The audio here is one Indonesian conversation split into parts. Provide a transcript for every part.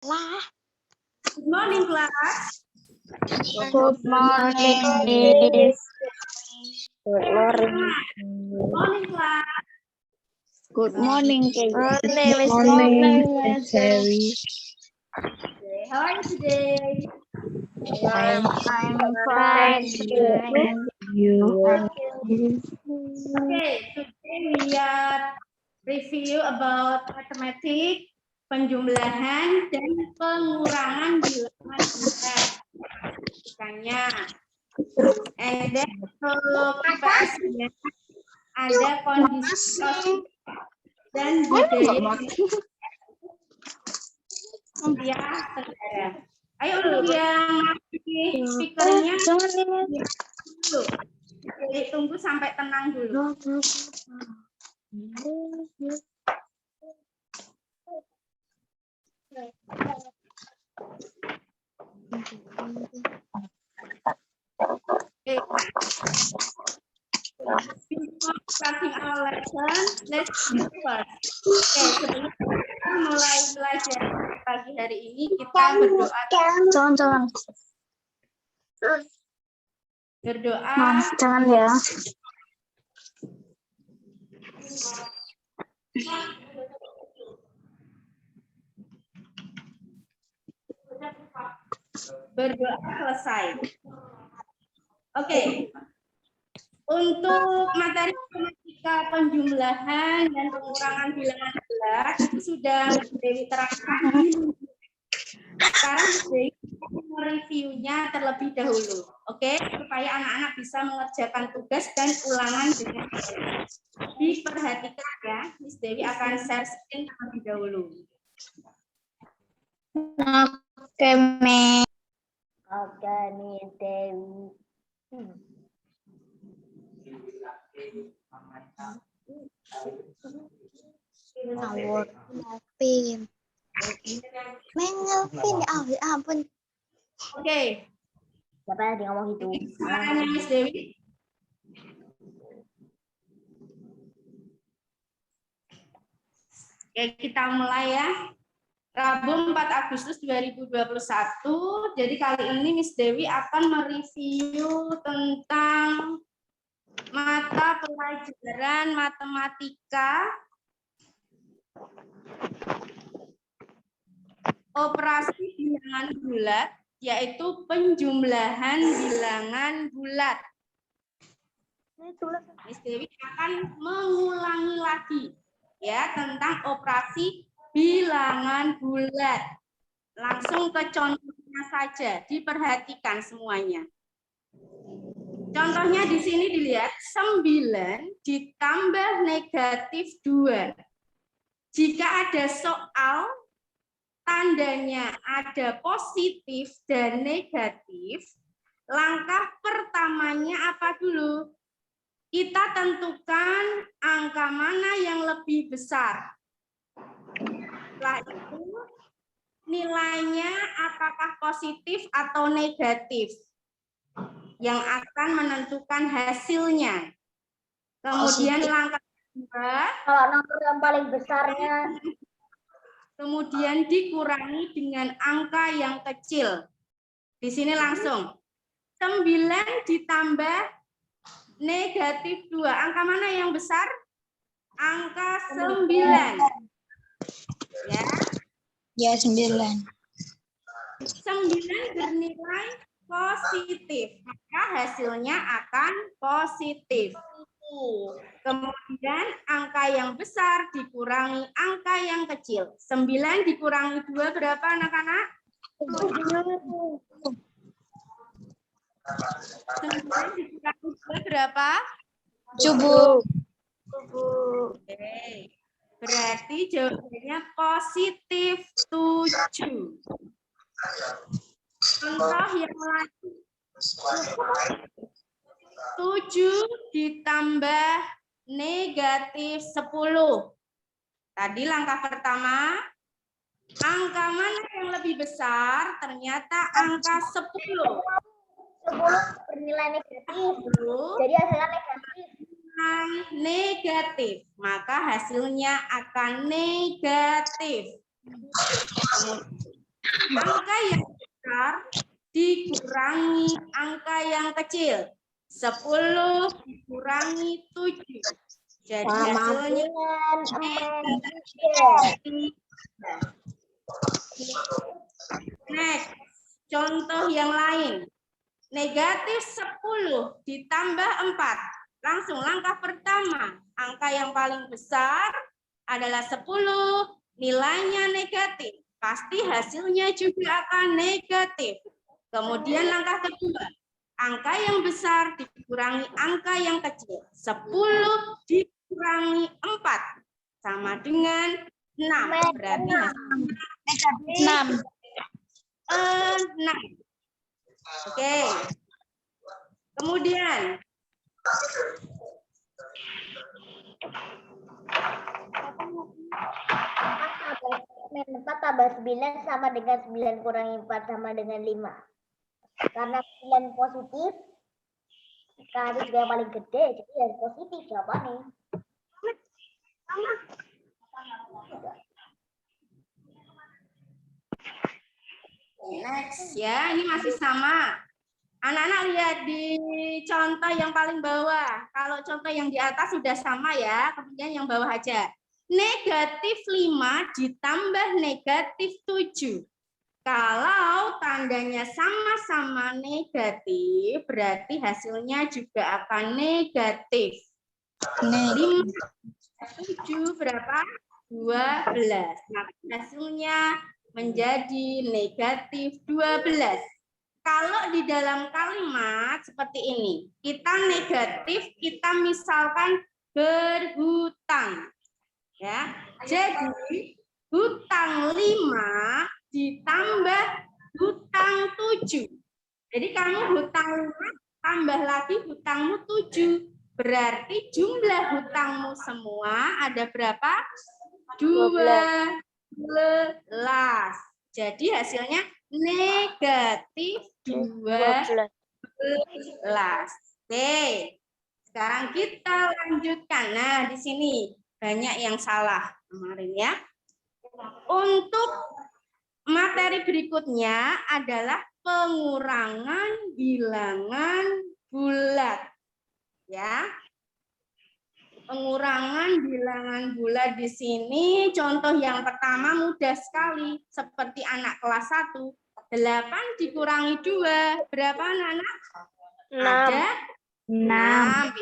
Good morning, class. Good morning, Miss. Good morning, class. Good morning, Miss. Good morning, Miss Harry. Okay, how are you today? I'm fine. Thank you. Okay, today we are review about mathematics, penjumlahan dan pengurangan bilangan bulat. Bukannya. And then untuk IPS-nya ada kondisi dan budaya ya negara. Ayo untuk yang speakernya dulu. Jadi tunggu sampai tenang dulu. Okay. Before starting our lesson, let's first. Okay, sebelum kita mulai belajar pagi hari ini, kita berdoa. Jangan. Berdoa. Jangan ya. Berdoa selesai. Oke. Untuk materi matematika penjumlahan dan pengurangan bilangan bulat itu sudah Dewi terangkan. Sekarang Dewi mereviewnya terlebih dahulu, oke? Supaya anak-anak bisa mengerjakan tugas dan ulangan dengan baik. Diperhatikan ya, Miss Dewi akan share screen terlebih dahulu. Oke, Miss. Oke, Miss Dewi. Ngawur. Ngelpin. Mengelpin. Ya ampun. Oke. Siapa yang ngomong itu? Suaranya Miss Dewi. Oke, kita mulai ya. Rabu 4 Agustus 2021. Jadi kali ini Miss Dewi akan mereview tentang mata pelajaran matematika operasi bilangan bulat, yaitu penjumlahan bilangan bulat. Miss Dewi akan mengulangi lagi ya tentang operasi bilangan bulat. Langsung ke contohnya saja, diperhatikan semuanya. Contohnya di sini dilihat 9 ditambah negatif 2. Jika ada soal tandanya ada positif dan negatif, langkah pertamanya apa dulu? Kita tentukan angka mana yang lebih besar. Setelah itu nilainya apakah positif atau negatif yang akan menentukan hasilnya. Kemudian langkah kedua, Kalau nomor yang paling besarnya, kemudian dikurangi dengan angka yang kecil. Di sini langsung 9 ditambah negatif 2. Angka mana yang besar? Angka 9. Ya. Ya, 9. 9 bernilai positif, maka hasilnya akan positif. Kemudian angka yang besar dikurangi angka yang kecil. 9 dikurangi 2 berapa anak-anak? 9 dikurangi 2 berapa? 7. Oke. Berarti jawabannya positif 7. Contoh yang lain. 7 ditambah negatif 10. Tadi langkah pertama, angka mana yang lebih besar? Ternyata angka 10. 10 bernilai negatif. Jadi hasilnya negatif. Negatif, maka hasilnya akan negatif. Angka yang besar dikurangi angka yang kecil. 10 dikurangi 7. Jadi Sama hasilnya dengan 4. next. Contoh yang lain. Negatif 10 ditambah 4. Langsung langkah pertama. Angka yang paling besar adalah 10. Nilainya negatif. Pasti hasilnya juga akan negatif. Kemudian langkah kedua. Angka yang besar dikurangi angka yang kecil. 10 dikurangi 4. Sama dengan 6. Berarti hasilnya Negatif 6. 6. Oke. Kemudian Min 4 tambah 9 sama dengan 9 kurangi 4 sama dengan 5. Karena 9 positif, kan juga yang paling gede, jadi yang positif jawabannya. next ya, ini masih sama. Anak-anak lihat di contoh yang paling bawah. Kalau contoh yang di atas sudah sama ya, kemudian yang bawah aja. Negatif 5 ditambah negatif 7. Kalau tandanya sama-sama negatif, berarti hasilnya juga akan negatif. 5 7 berapa? 12. Nah, hasilnya menjadi negatif 12. Kalau di dalam kalimat seperti ini, kita negatif, kita misalkan berhutang. Ya. Jadi, hutang 5 ditambah hutang 7. Jadi kamu hutang 5 tambah lagi hutangmu 7. Berarti jumlah hutangmu semua ada berapa? 12. Jadi hasilnya negatif 12. Oke. Sekarang kita lanjutkan. Nah, di sini banyak yang salah kemarin ya. Untuk materi berikutnya adalah pengurangan bilangan bulat. Ya. Pengurangan bilangan bulat di sini contoh yang pertama mudah sekali seperti anak kelas 1. 8 dikurangi 2 berapa anak-anak? 6. Ada 6.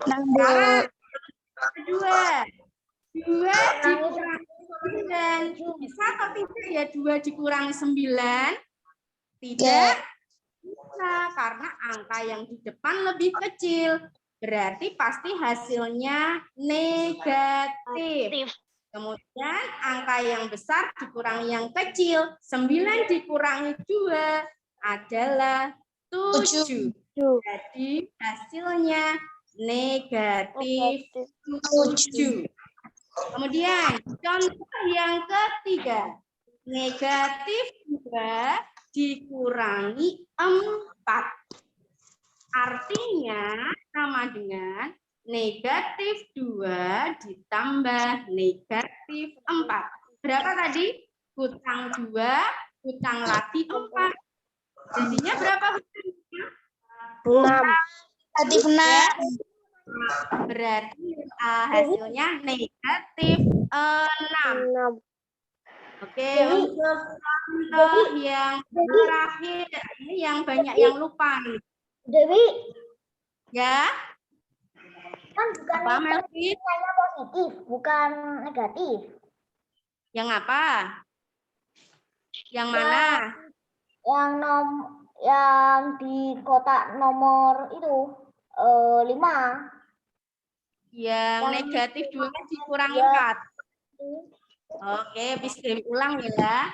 Sekarang 2 dikurangi 9. Bisa atau tidak ya 2 dikurangi 9? Tidak bisa karena angka yang di depan lebih kecil. Berarti pasti hasilnya negatif. Kemudian angka yang besar dikurangi yang kecil. 9 dikurangi 2 adalah 7. Jadi hasilnya negatif 7. Kemudian contoh yang ketiga. Negatif 2 dikurangi 4. Artinya sama dengan negatif 2 ditambah negatif 4. Berapa tadi? Hutang 2, hutang lagi 4. Jadinya berapa hutangnya? 6. Negatif 6. Berarti hasilnya negatif 6. Oke, untuk contoh yang terakhir, ini yang banyak yang lupa nih. Dewi, Ya, kan bukan apa Melvin? nilainya positif, bukan negatif. Yang apa? Yang mana? Yang di kotak nomor itu 5. Yang negatif 2 dikurangi 4. Oke, bisa diulang ya.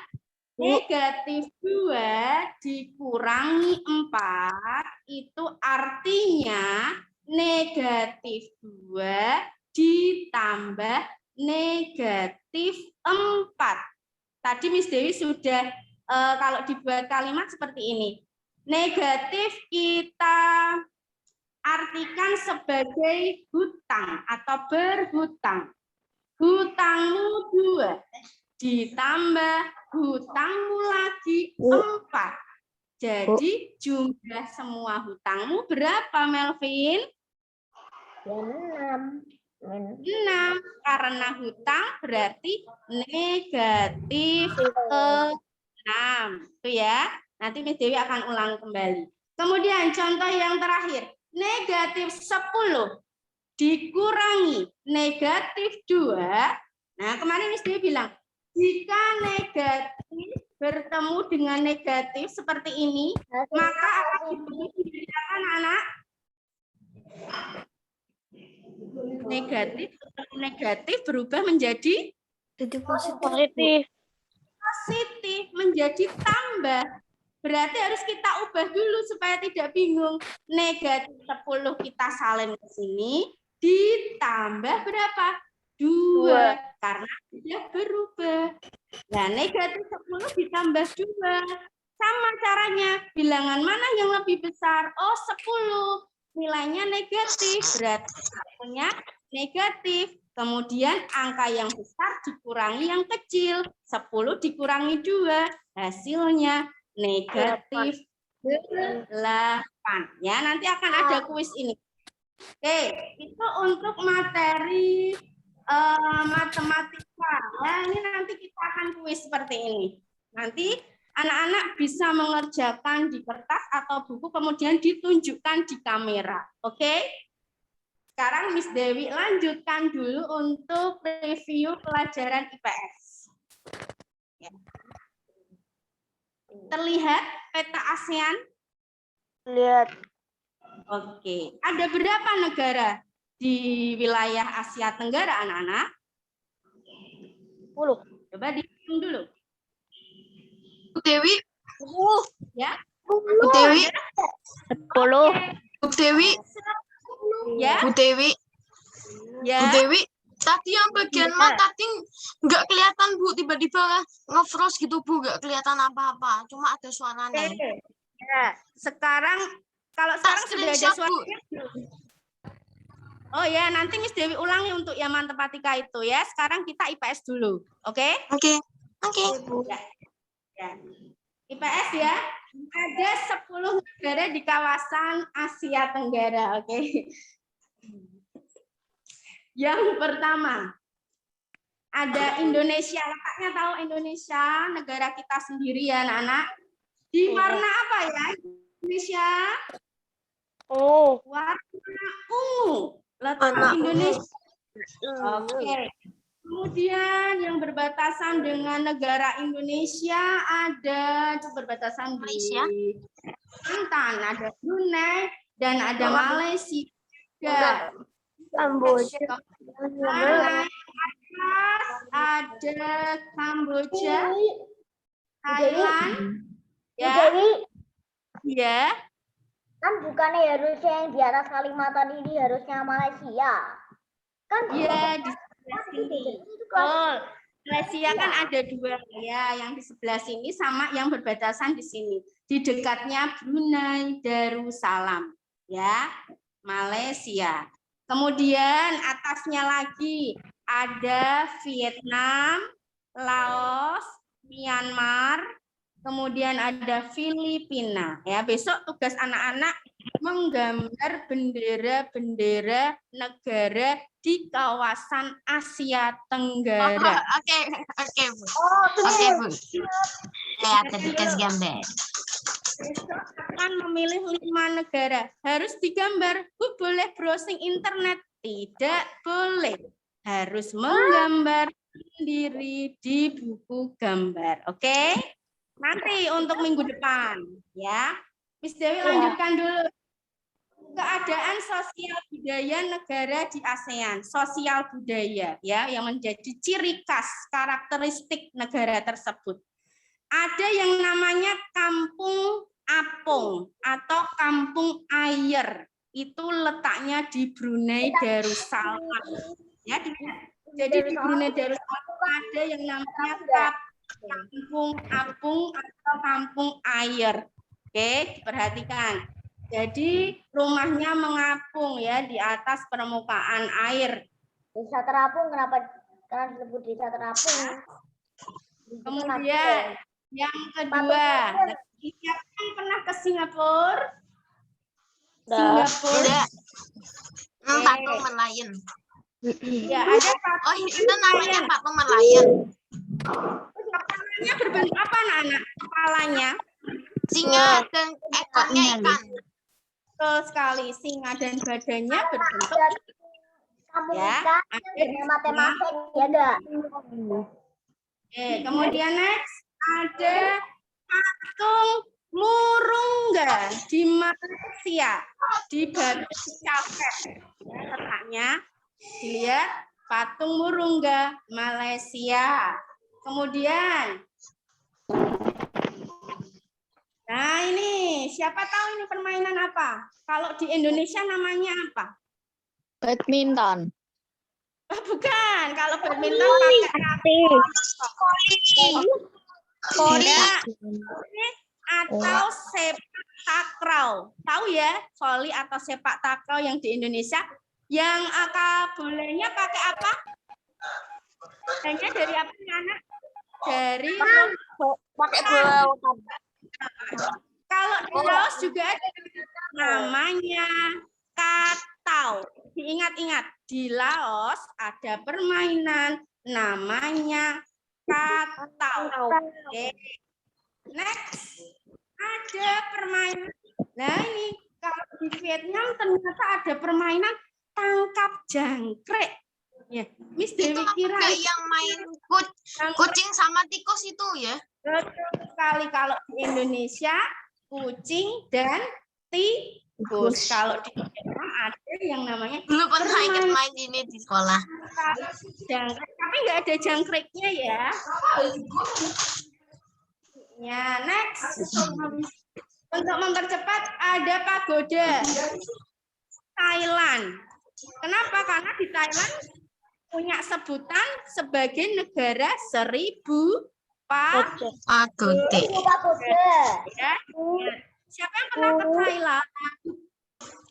Negatif 2 dikurangi 4 itu artinya negatif 2 ditambah negatif 4. Tadi Miss Dewi sudah kalau dibuat kalimat seperti ini. Negatif kita artikan sebagai hutang atau berhutang. Hutangmu 2 ditambah hutangmu lagi 4. Jadi jumlah semua hutangmu berapa, Melvin? 6. 6. Karena hutang berarti negatif 6. Itu ya. Nanti Miss Dewi akan ulang kembali. Kemudian contoh yang terakhir. Negatif 10 dikurangi negatif 2. Nah, kemarin Miss Dewi bilang, jika negatif bertemu dengan negatif seperti ini, maka akan dibedakan anak. Negatif berubah menjadi Positif. positif, menjadi tambah. Berarti harus kita ubah dulu supaya tidak bingung. Negatif 10 kita salin ke sini, ditambah berapa? 2. Karena sudah berubah. Nah, negatif 10 ditambah 2. Sama caranya. Bilangan mana yang lebih besar? Oh, 10. Nilainya negatif. Berarti punya negatif. Kemudian angka yang besar dikurangi yang kecil. 10 dikurangi 2. Hasilnya negatif 8. Ya, nanti akan ada kuis ini. Oke, itu untuk materi matematika. Nah, ini nanti kita akan kuis seperti ini. Nanti anak-anak bisa mengerjakan di kertas atau buku, kemudian ditunjukkan di kamera. Oke? Sekarang Miss Dewi lanjutkan dulu untuk review pelajaran IPS. Ya. Terlihat peta ASEAN? Lihat. Oke. Ada berapa negara di wilayah Asia Tenggara, anak-anak? 10. Coba dihitung dulu. Bu Dewi, Ya. Bu Dewi, 10. Bu Dewi, Ya. Bu Dewi, Ya. Bu Dewi. Tadi yang bagian Iya. mata nggak kelihatan Bu, tiba-tiba nge-froze gitu Bu, nggak kelihatan apa-apa, cuma ada suaranya. Oke. Ya. Sekarang kalau Tak sekarang sudah ada screenshot Bu. suaranya. Oh ya, nanti Miss Dewi ulangi untuk yang matematika itu ya. Sekarang kita IPS dulu, oke? Oke, oke. Ya. Ya. IPS ya. Ada 10 negara di kawasan Asia Tenggara, oke? Yang pertama, ada Indonesia. Letaknya tahu Indonesia, negara kita sendiri ya, anak-anak. Di warna apa ya Indonesia? Oh. Warna ungu. Letak Warna Indonesia. Oke. Kemudian yang berbatasan dengan negara Indonesia ada berbatasan Malaysia. di Kalimantan, ada Brunei dan ada Malaysia. Kamboja. Naik atas ada Kamboja, Thailand, ya, Jadi ya, kan bukannya harusnya yang di atas Kalimantan ini harusnya Malaysia. Kan ya di sebelah sini. Oh, Malaysia kan ada 2 ya, yang di sebelah sini sama yang berbatasan di sini. Di dekatnya Brunei Darussalam, ya, Malaysia. Kemudian atasnya lagi ada Vietnam, Laos, Myanmar, kemudian ada Filipina. Ya, besok tugas anak-anak menggambar bendera-bendera negara di kawasan Asia Tenggara. Oke, Bu. Oh, Oke, Bu. Lihat tadi kasih gambar. Besok akan memilih 5 negara. Harus digambar. Bu, boleh browsing internet? Tidak boleh. Harus menggambar sendiri di buku gambar. Oke? Nanti untuk minggu depan. Ya. Miss Dewi lanjutkan dulu. Keadaan sosial budaya negara di ASEAN. Sosial budaya ya yang menjadi ciri khas karakteristik negara tersebut. Ada yang namanya kampung apung atau kampung air. Itu letaknya di Brunei Darussalam. Ya, jadi di Brunei Darussalam ada yang namanya kampung apung atau kampung air. Oke, perhatikan. Jadi rumahnya mengapung ya di atas permukaan air. Desa terapung kenapa disebut desa terapung? Kemudian yang kedua, siapa yang pernah ke Singapura? Singapura. Enggak. Oke. Patung Merlion. Ya, ada patung. Oh, itu namanya patung Merlion. Kepalanya berbentuk apa, anak-anak? Kepalanya Singa dan ekornya ikan. betul sekali, singa dan badannya berbentuk Kamu ya. ikan Ada dengan matematik ya enggak? Oke, kemudian next ada patung Murungga di Malaysia di Batu Caket. Ya, letaknya dilihat patung Murungga Malaysia. Kemudian, nah ini siapa tahu ini permainan apa? Kalau di Indonesia namanya apa? Badminton. Oh, bukan, kalau badminton pakai Voli. atau sepak takraw. Tahu ya, voli atau sepak takraw yang di Indonesia yang bolehnya pakai apa? Hanya dari apa anak? Dari Pakai bola. kalau di Laos juga ada namanya katau. Diingat-ingat, di Laos ada permainan namanya katau. Oke. Next, ada permainan. Nah ini kalau di Vietnam ternyata ada permainan tangkap jangkrik. Ya, Miss Itu Dewi kira kayak yang main kucing sama tikus itu ya. betul sekali kalau di Indonesia kucing dan tikus. Kalau di Vietnam ada yang namanya Dulu pernah ikut main ini di sekolah. jangkrik, tapi nggak ada jangkriknya ya. Ya, next. Untuk mempercepat ada pagoda Thailand. Kenapa? Karena di Thailand punya sebutan sebagai negara 1000 Pagoda. ya. Siapa yang pernah ke Thailand?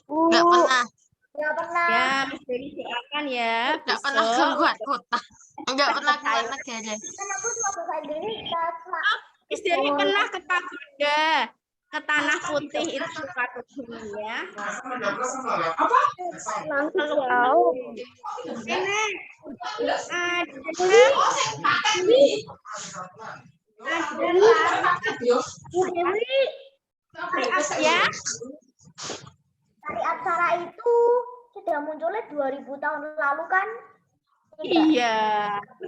Enggak pernah. Enggak pernah. Ya, Miss Dewi doakan ya. Enggak pernah besok. keluar kota. Enggak pernah keluar negara. Kan aku cuma bahasa Indonesia. Miss Dewi pernah ke pagoda, ke Tanah Putih itu pagoda ya. Ini ya. Tari aksara itu sudah munculnya 2000 tahun lalu kan? Iya,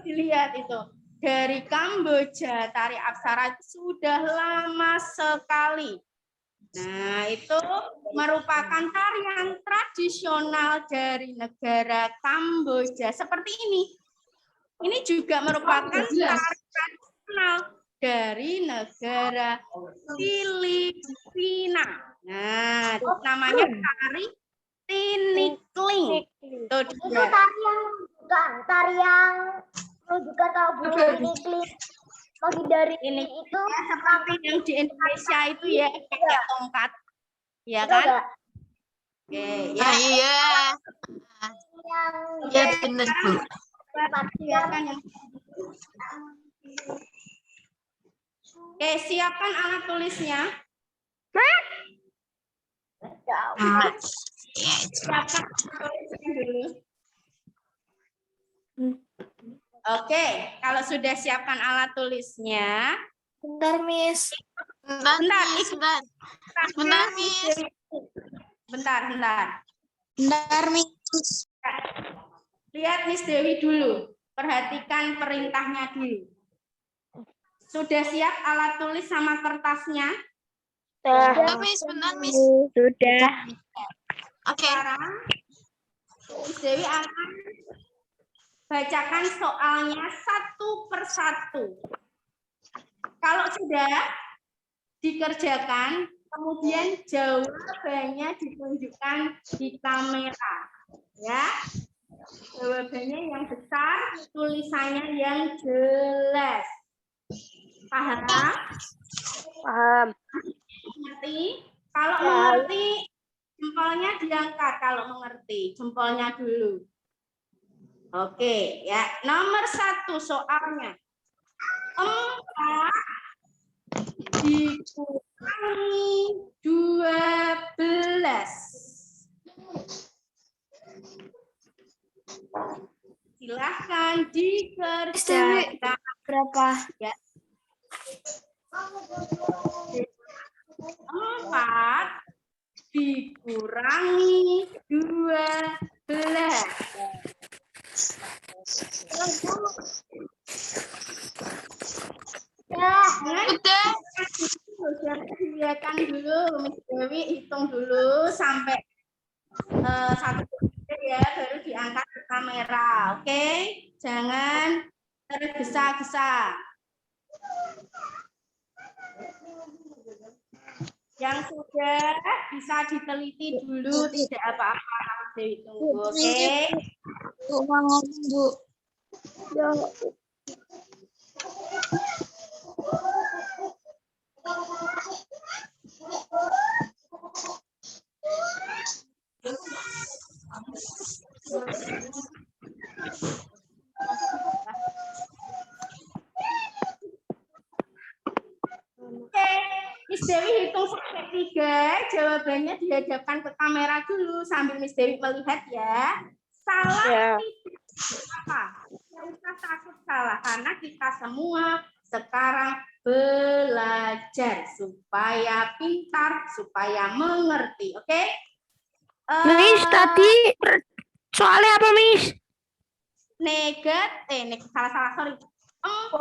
dilihat itu. Dari Kamboja, tari aksara itu sudah lama sekali. Nah, itu merupakan tarian tradisional dari negara Kamboja. Seperti ini. Ini juga merupakan tarian tradisional dari negara Filipina. Nah, namanya tari tinikling. Tuh, Itu tari yang bukan tari yang menunjukkan kalau bunyi tinikling menghindari ini itu seperti yang di Indonesia itu ya pakai tongkat, ya itu kan? enggak? Oke, Ya, ya. iya. Yang Ya benar, Bu. Siapkan yang. Oke, siapkan alat tulisnya. Ya, Siapkan alat tulisnya dulu. Oke, kalau sudah siapkan alat tulisnya, Bentar, Miss. Bentar, Bentar, Miss. Bentar, Miss. bentar. Bentar, Miss. Lihat Miss Dewi dulu. Perhatikan perintahnya dulu. Sudah siap alat tulis sama kertasnya? Bentar, Miss. Bentar, Miss. Sudah. Oke. Sekarang Miss Dewi akan bacakan soalnya satu persatu. Kalau sudah dikerjakan, kemudian jawabannya ditunjukkan di kamera. Ya, jawabannya yang besar, tulisannya yang jelas. Paham? Paham. Mengerti? Kalau mengerti, jempolnya diangkat. Kalau mengerti, jempolnya dulu. Oke, ya. Nomor 1 soalnya. dikurangi 12. Silahkan dikerjakan. Berapa? Ya. 4 dikurangi 12. Udah. Silakan dulu, Miss Dewi hitung dulu sampai 1 ya, baru diangkat ke kamera, oke? Jangan tergesa-gesa. Yang sudah bisa diteliti dulu, tidak apa-apa, Miss Dewi tunggu, oke? Bu. Oke, Miss Dewi hitung sampai 3, jawabannya dihadapkan ke kamera dulu sambil Miss Dewi melihat ya. Salah Ya. tidak apa? Tidak usah takut salah karena kita semua sekarang belajar supaya pintar, supaya mengerti, oke? Miss, tadi soalnya apa, Miss? Sorry. 4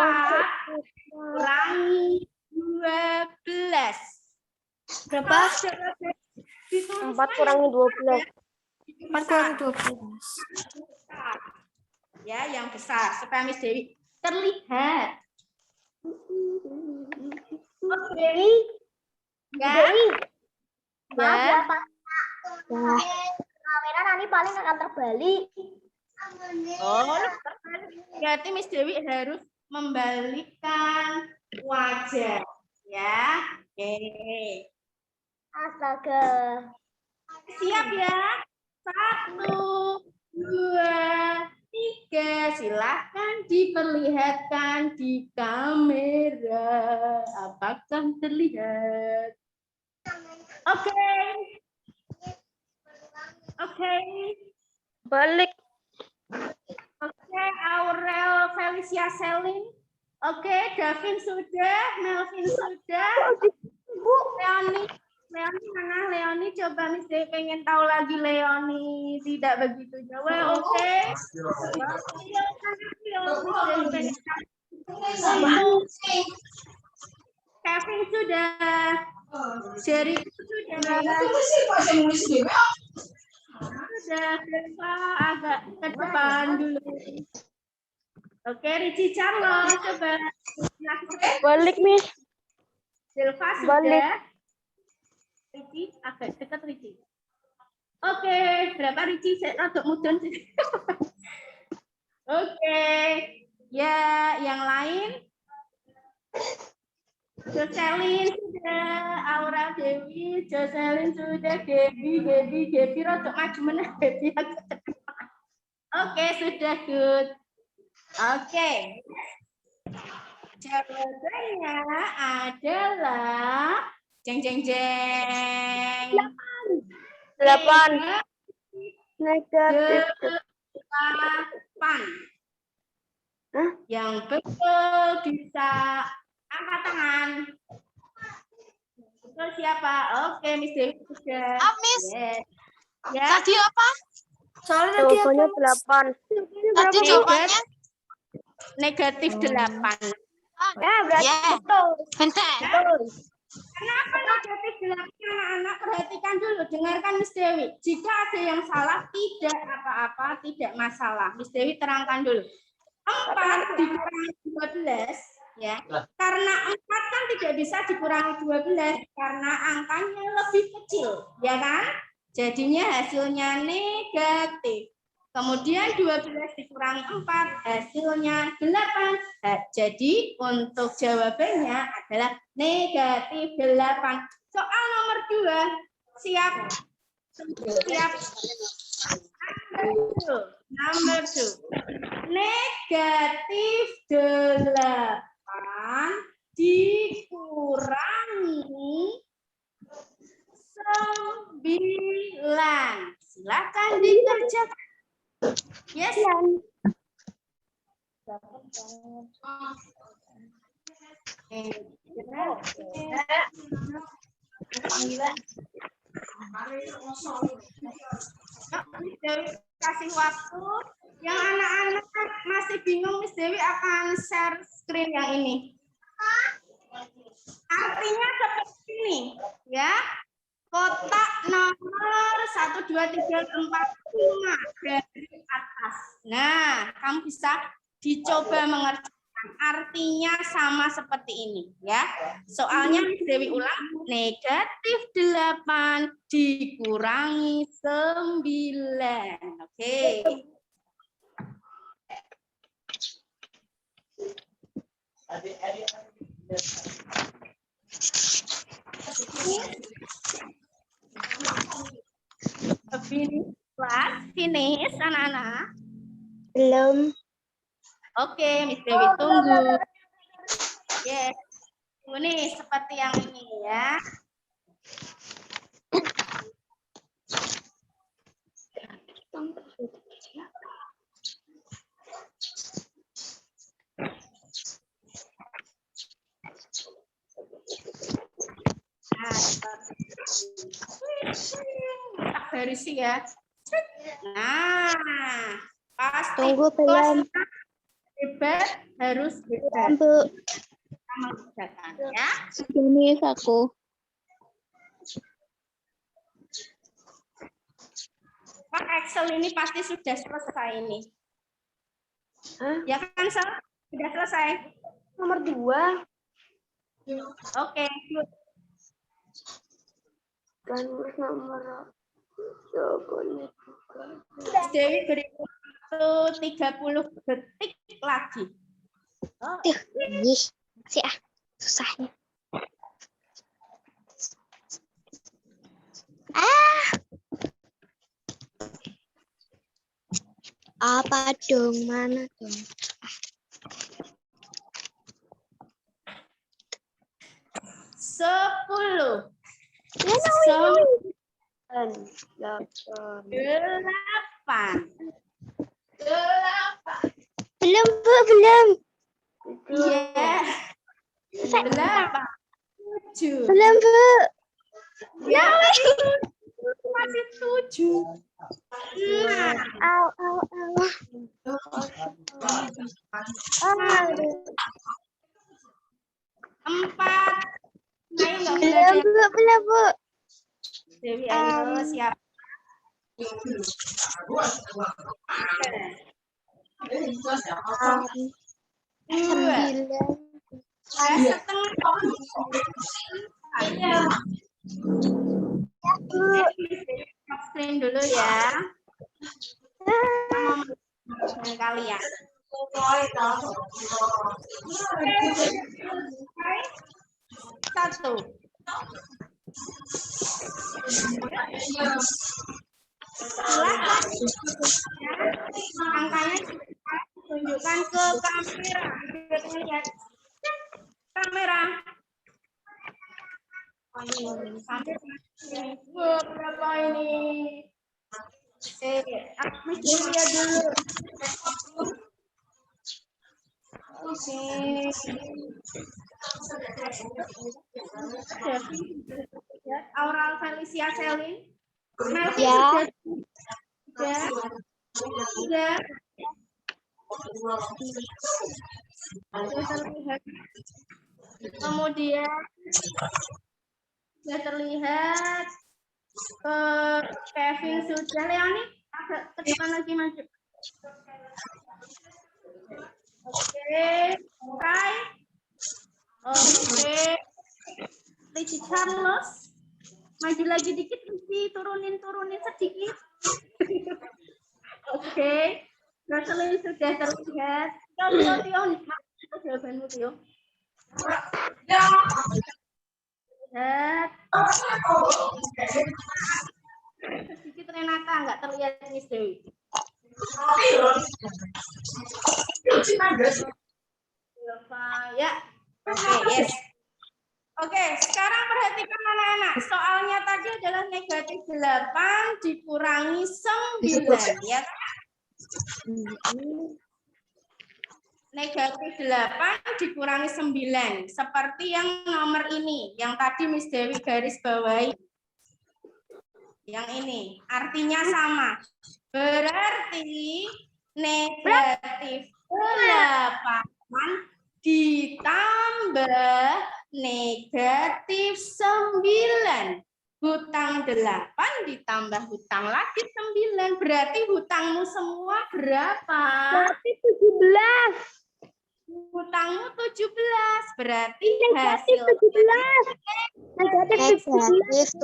kurangi 12. Berapa? 4 kurangi 12. 4 kurangi 12. Ya, yang besar supaya Miss Dewi terlihat. Mas Dewi, Ya. Dewi. Maaf Ya. ya, Pak. Kamera nanti paling akan terbalik. Oh, berarti Miss Dewi harus membalikkan wajah. Ya. Oke. Astaga. Siap ya? 1, 2, 3. Silahkan diperlihatkan di kamera. Apakah terlihat? Oke. Oke. Balik. Oke, Aurel Felicia Selin. Oke, Davin sudah, Melvin sudah. Leoni mana? Leoni, coba Miss Dewi pengen tahu lagi Leoni. Tidak begitu jauh, oke. Kevin sudah. Jerry sudah. Sudah, Silva agak ke depan dulu. Oke, Richie Charlo, coba. Balik, Miss. Silva Balik. sudah. Richie, agak dekat Richie. Oke, berapa Richie? Saya agak mudun sih. Oke, ya yang lain. Jocelyn sudah, Aura Dewi, Jocelyn sudah, Debbie, rotok maju meneh, Debbie agak depan. Oke, sudah good. Oke. Jawabannya adalah jeng. 8. Negatif. 8. Yang betul bisa angkat tangan. Betul siapa? Oke, Miss Dewi sudah. Miss. Yes. Ya. Tadi apa? Soalnya jawabannya 8. Tadi jawabannya? Negatif 8. Ya, berarti betul. Bentar. Kenapa negatif 8, anak-anak? Perhatikan dulu, dengarkan Miss Dewi. Jika ada yang salah, tidak apa-apa, tidak masalah. Miss Dewi terangkan dulu. 4 dikurangi 12, ya. Karena 4 kan tidak bisa dikurangi 12, karena angkanya lebih kecil, ya kan? Jadinya hasilnya negatif. Kemudian 12 dikurangi 4, hasilnya 8. Jadi untuk jawabannya adalah negatif 8. Soal nomor 2, siap? Siap. Number 2. Negatif 8 dikurangi dikerjakan. Yes. Kasih waktu. Yang anak-anak masih bingung, Miss Dewi akan share screen yang ini. Artinya seperti ini, ya. Kotak nomor 1, 2, 3, 4, 5 dari atas. Nah, kamu bisa dicoba mengerjakan. Artinya sama seperti ini, ya. Soalnya Miss Dewi ulang, negatif 8 dikurangi 9. Oke. Finish, anak-anak. Belum. Oke, Miss Dewi tunggu. Yes. Ini seperti yang ini ya. Tak berisi ya. Nah, pasti Tunggu belum. hebat harus hebat. Bu, Kita mengerjakan ya. ini aku. Pak Excel ini pasti sudah selesai ini. Hah? Ya kan, Sel? Sudah selesai. Nomor 2. Oke, good. Dan nomor jawabannya juga. Miss Dewi beri waktu 30 detik lagi. Ih, sih susahnya. Apa dong? Mana dong? 10. 8. Belum, Bu, belum. Iya. 8. 7. Belum, Bu. Ya, masih 7. Nah, Au, au, au. 4. Ayo nggak Belum, Bu, belum, Bu. Dewi, ayo siap. 2. 9. Setengah. Screen dulu ya. Dengan kalian. Satu. Angkanya tunjukkan ke kamera. Lihat kamera. Berapa ini? Aku lihat dulu. Oke. Aural Felicia Selin. Melvin Ya. Sudah. Terlihat. Kemudian sudah terlihat Kevin sudah. Leoni agak ke depan lagi maju. Oke, Kai. Oke. Lizzie Carlos. Maju lagi dikit, Lizzie. Turunin sedikit. Oke. Roselyn sudah terlihat. Tio. Jawabanmu, Tio. Lihat. Sedikit Renata, nggak terlihat Miss Dewi. Ya. Oke, yes. Oke, sekarang perhatikan. perhatikan anak-anak. Soalnya tadi adalah negatif 8 dikurangi 9. Ya kan? Negatif 8 dikurangi 9. Seperti yang nomor ini. Yang tadi Miss Dewi garis bawahi. Yang ini. Artinya sama. Berarti negatif 8 ditambah negatif 9. Hutang 8 ditambah hutang lagi 9. Berarti hutangmu semua berapa? Berarti 17. Hutangmu 17. Berarti Negatif hasil 17. Negatif 17.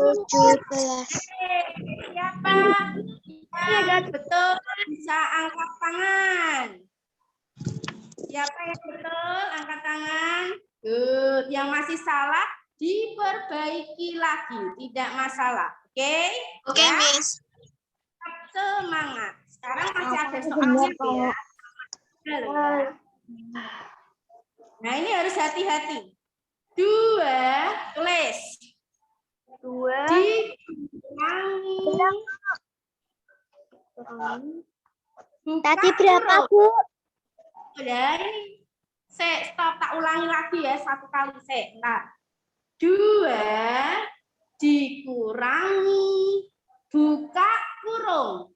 siapa? Ya, betul. Bisa angkat tangan. Siapa yang betul? Angkat tangan. Good. Yang masih salah diperbaiki lagi. Tidak masalah. Oke? Oke, Ya? Miss. Tetap semangat. Sekarang masih ada soalnya ya. Ya. Nah, ini harus hati-hati. 2 tulis. 2. Dikurangi. Tadi berapa, Bu? Udah ini. Stop, tak ulangi lagi ya. Satu kali. Nah. 2 dikurangi. Buka kurung.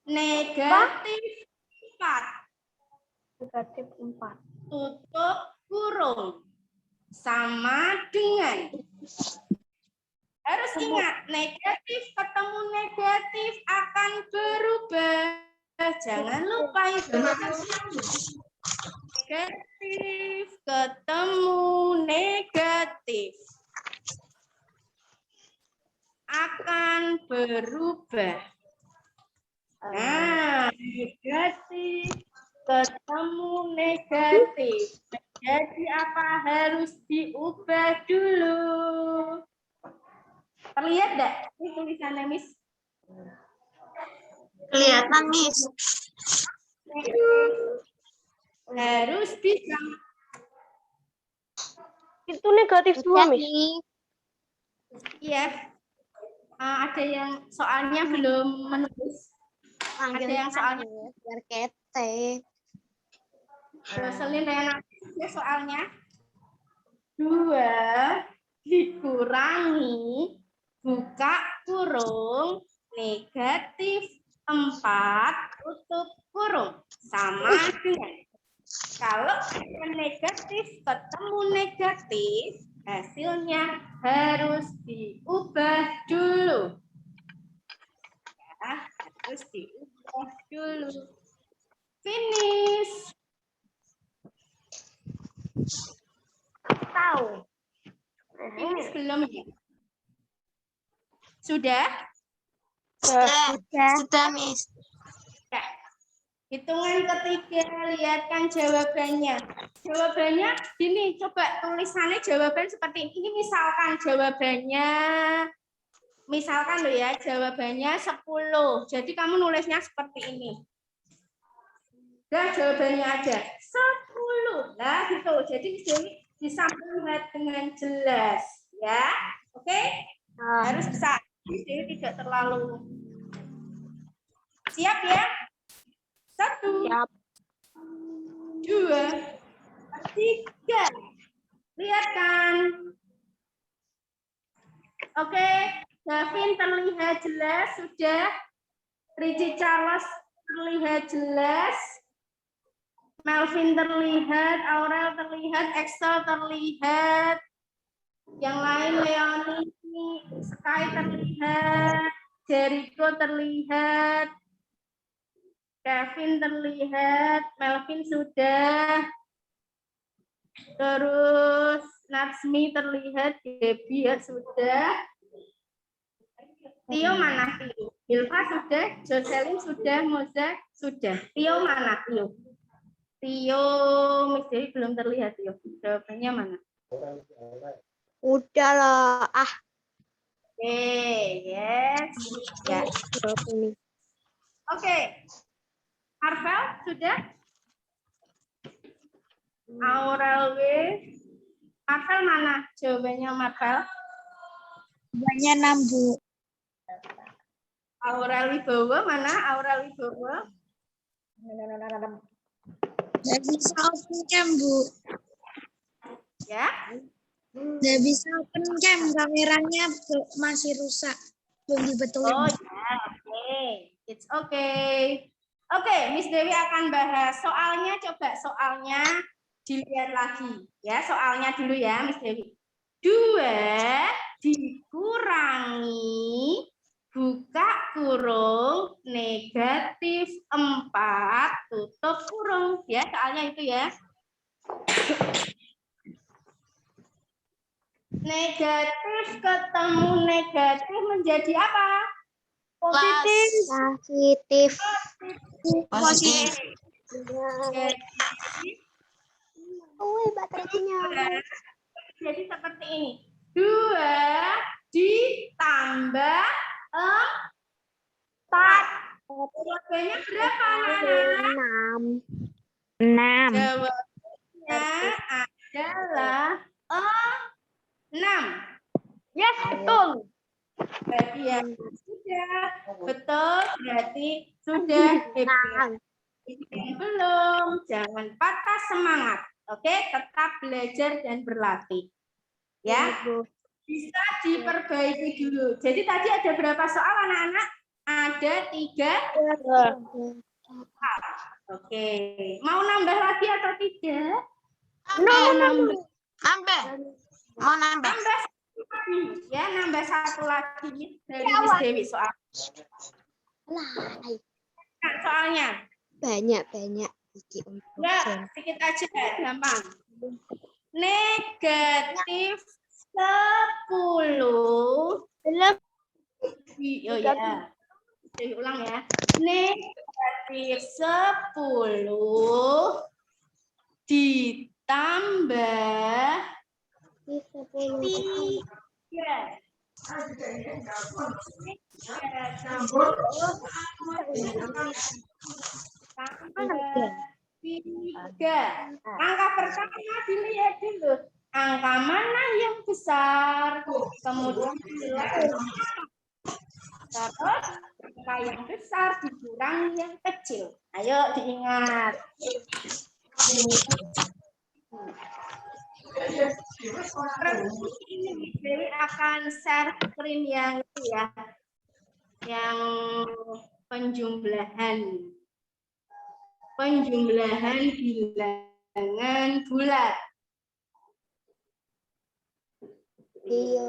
Negatif 4. Negatif 4. Tutup kurung. Sama dengan. Harus ingat, negatif ketemu negatif akan berubah. Jangan lupa itu. Negatif ketemu negatif akan berubah. Nah, negatif ketemu negatif. Jadi apa harus diubah dulu? Terlihat enggak? Ini tulisannya, Miss. Kelihatan, Miss. Harus bisa. Itu negatif semua, Miss. Iya. Ada yang soalnya belum menulis. Ada yang soalnya biar kete. Selin enak ya soalnya. 2 dikurangi buka kurung negatif 4 tutup kurung sama dengan kalau negatif ketemu negatif hasilnya harus diubah dulu. Ya, harus diubah dulu. Finish. Tahu. Finish belum ya? Sudah? Sudah, Miss. Ya. Hitungan ketiga, lihatkan jawabannya. Jawabannya gini, coba tulisannya jawaban seperti ini. Ini misalkan jawabannya, misalkan loh ya, jawabannya 10. Jadi kamu nulisnya seperti ini. Nah, jawabannya ada 10. Nah, gitu. Jadi bisa melihat dengan jelas. Ya, oke? Harus bisa. Jadi tidak terlalu. Siap ya? 1, 2, 3. Lihat kan? Oke, Davin terlihat jelas sudah. Richie Charles terlihat jelas. Melvin terlihat, Aurel terlihat, Excel terlihat. Yang lain Leonie, Sky terlihat, Jericho terlihat. Kevin terlihat, Melvin sudah, terus Natsmi terlihat, Debbie ya sudah, Tio mana Tio? Hilfa sudah, Jocelyn sudah, Moza sudah. Tio mana Tio? Tio, Miss Dewi belum terlihat Tio. Jawabannya mana? Udah lah. Oke, yes. Ya. Oke. Arvel sudah? Aurel W, Marvel mana? Jawabannya Marvel. Jawabannya 6, Bu. Aurel Wibowo mana? Aurel Wibowo. Nggak bisa open cam, Bu. Ya. Nggak bisa open cam, kameranya masih rusak. Belum dibetulin. Oh ya, oke. It's okay. Oke, Miss Dewi akan bahas soalnya. Coba soalnya dilihat lagi. Ya, soalnya dulu ya, Miss Dewi. 2 dikurangi buka kurung negatif 4 tutup kurung. Ya, soalnya itu ya. Negatif ketemu negatif menjadi apa? Positif. Positif. Jadi seperti ini. 2 ditambah 4. Jawabannya berapa, anak-anak? 6. Jawabannya adalah 6. Yes, betul. Berarti ya sudah betul, berarti sudah hebat. Belum, jangan patah semangat. Oke, tetap belajar dan berlatih. Ya, bisa diperbaiki dulu. Jadi tadi ada berapa soal anak-anak? Ada 3. Oke, mau nambah lagi atau tidak? Mau nambah? Nambah. Mau nambah. Nambah ya, nambah 1 lagi dari Miss Dewi soal. Nah, soalnya Banyak. enggak, sedikit aja, gampang. Negatif 10. Belum. Oh ya. Jadi ulang ya. Negatif 10 ditambah 3. Tiga. Angka pertama dilihat dulu. Angka mana yang besar? Kemudian terus angka yang besar dikurangi yang kecil. Ayo diingat. Ini Dewi akan share screen yang itu ya, yang penjumlahan bilangan bulat. Iya.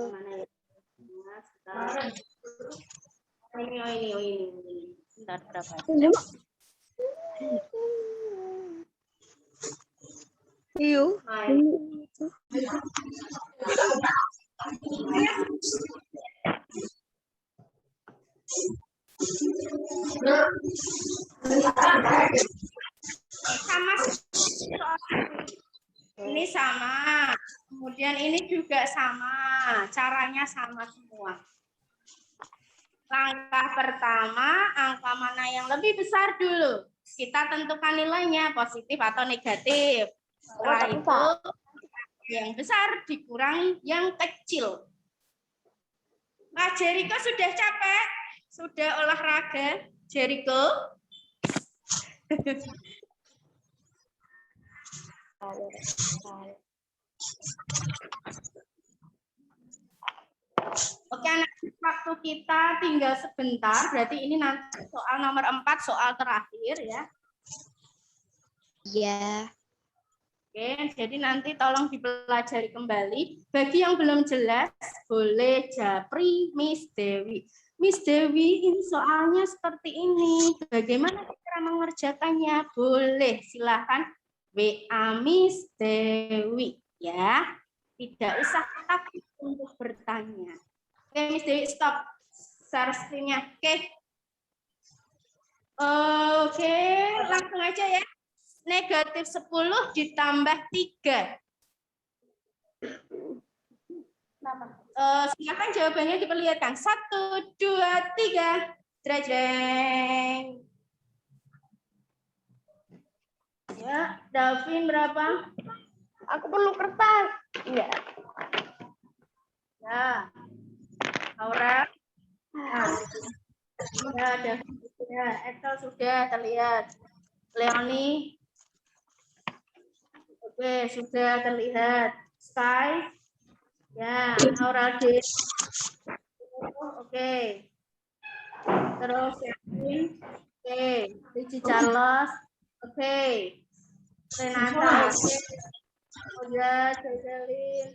Ini. Bentar, berapa? Iya. Sama, ini sama, kemudian ini juga sama, caranya sama semua. Langkah pertama, angka mana yang lebih besar dulu? Kita tentukan nilainya, positif atau negatif. Setelah itu, yang besar dikurangi yang kecil. Nah, Jericho sudah capek? Sudah olahraga, Jericho? Oke, anak, waktu kita tinggal sebentar, berarti ini nanti soal nomor 4, soal terakhir ya. Iya. Oke, jadi nanti tolong dipelajari kembali. Bagi yang belum jelas, boleh japri Miss Dewi. Miss Dewi, ini soalnya seperti ini. Bagaimana cara mengerjakannya? Boleh, silahkan WA Miss Dewi. Ya, tidak usah takut untuk bertanya. Oke, Miss Dewi, stop share screen-nya. Oke, langsung aja ya. Negatif 10 ditambah 3. Silakan jawabannya diperlihatkan. 1, 2, 3. Jreng. Ya, Davin berapa? Aku perlu kertas. Iya. Ya. Aura. Nah, sudah ada. Sudah. Excel sudah terlihat. Leoni. Oke, sudah terlihat. Sky. Ya, Aura D. Oke. Terus Yasin. Oke. Ricci Charles. Oke. Renata. Oke. Sudah, Jocelyn.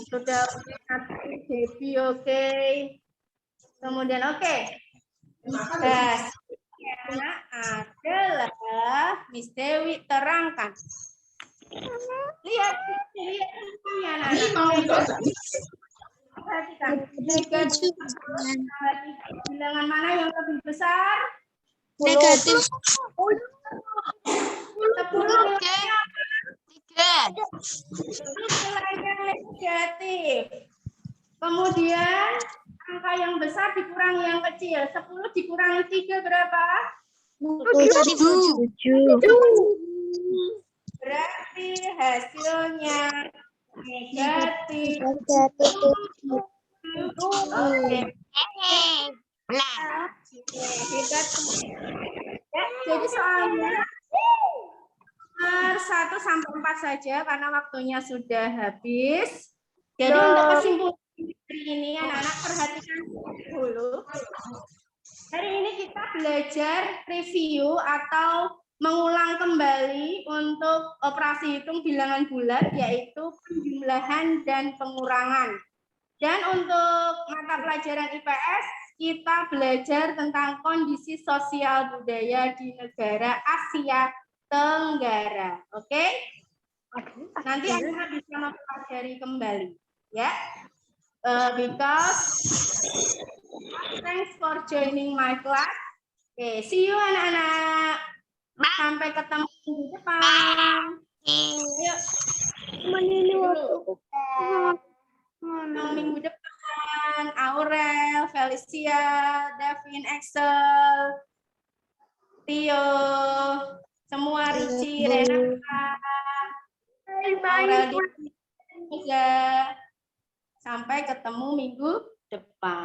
Sudah, Debbie. Oke. Kemudian oke. Tes adalah Miss Dewi terangkan. Lihat ya, anak-anak. Perhatikan. Negatif bilangan mana yang lebih besar? Negatif 10 nilainya negatif. Kemudian angka yang besar dikurangi yang kecil. 10 dikurangi 3 berapa? 7. Berarti hasilnya negatif. Oke. Benar. Hebat. Ya, jadi soalnya 1 sampai 4 saja karena waktunya sudah habis. Jadi untuk kesimpulan hari ini anak-anak perhatikan dulu. Hari ini kita belajar review atau mengulang kembali untuk operasi hitung bilangan bulat yaitu penjumlahan dan pengurangan. Dan untuk mata pelajaran IPS kita belajar tentang kondisi sosial budaya di negara Asia Tenggara. Oke? Nanti anak bisa mempelajari kembali, ya. Because thanks for joining my class. Oke, see you anak-anak. Sampai ketemu minggu depan. Yuk. Minggu depan, Aurel, Felicia, Davin, Excel, Tio, semua Ricci, Renata, Aurel juga. Sampai ketemu minggu depan.